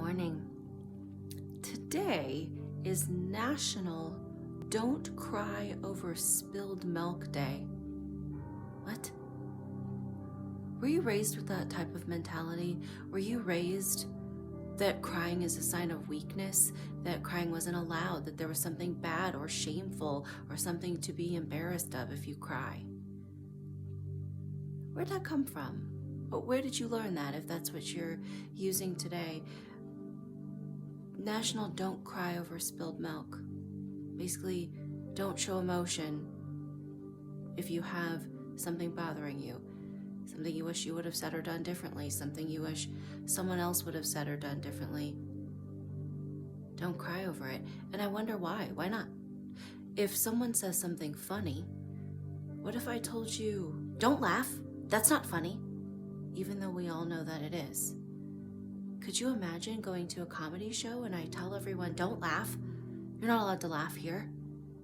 morning. Today is National Don't Cry Over Spilled Milk Day. What? Were you raised with that type of mentality? Were you raised that crying is a sign of weakness, that crying wasn't allowed, that there was something bad or shameful or something to be embarrassed of if you cry? Where'd that come from? Where did you learn that, if that's what you're using today? National Don't Cry Over Spilled Milk. Basically, don't show emotion if you have something bothering you, something you wish you would have said or done differently, something you wish someone else would have said or done differently. Don't cry over it. And I wonder why. Why not? If someone says something funny, what if I told you, don't laugh, that's not funny, even though we all know that it is? Could you imagine going to a comedy show and I tell everyone, don't laugh, you're not allowed to laugh here,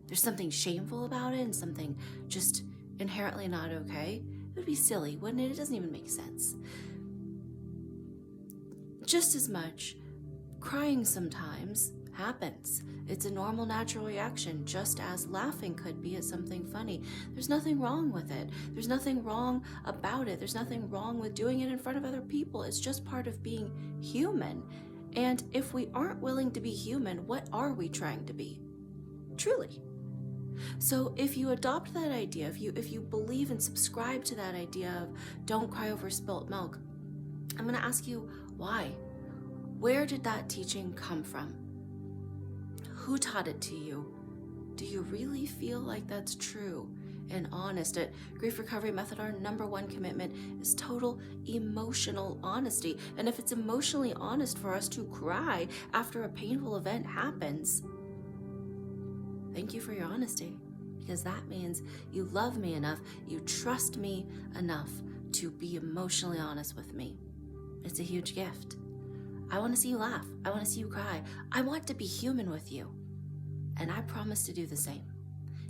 there's something shameful about it and something just inherently not okay? It would be silly, wouldn't it? It doesn't even make sense. Just as much, crying sometimes happens. It's a normal, natural reaction, just as laughing could be at something funny. There's nothing wrong with it. There's nothing wrong about it. There's nothing wrong with doing it in front of other people. It's just part of being human. And if we aren't willing to be human, what are we trying to be? Truly. So if you adopt that idea, if you believe and subscribe to that idea of don't cry over spilt milk, I'm going to ask you why. Where did that teaching come from? Who taught it to you? Do you really feel like that's true and honest? At Grief Recovery Method, our #1 commitment is total emotional honesty. And if it's emotionally honest for us to cry after a painful event happens, thank you for your honesty, because that means you love me enough, you trust me enough to be emotionally honest with me. It's a huge gift. I want to see you laugh. I want to see you cry. I want to be human with you. And I promise to do the same.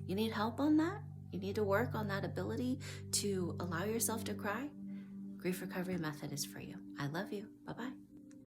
You need help on that? You need to work on that ability to allow yourself to cry? Grief Recovery Method is for you. I love you. Bye-bye.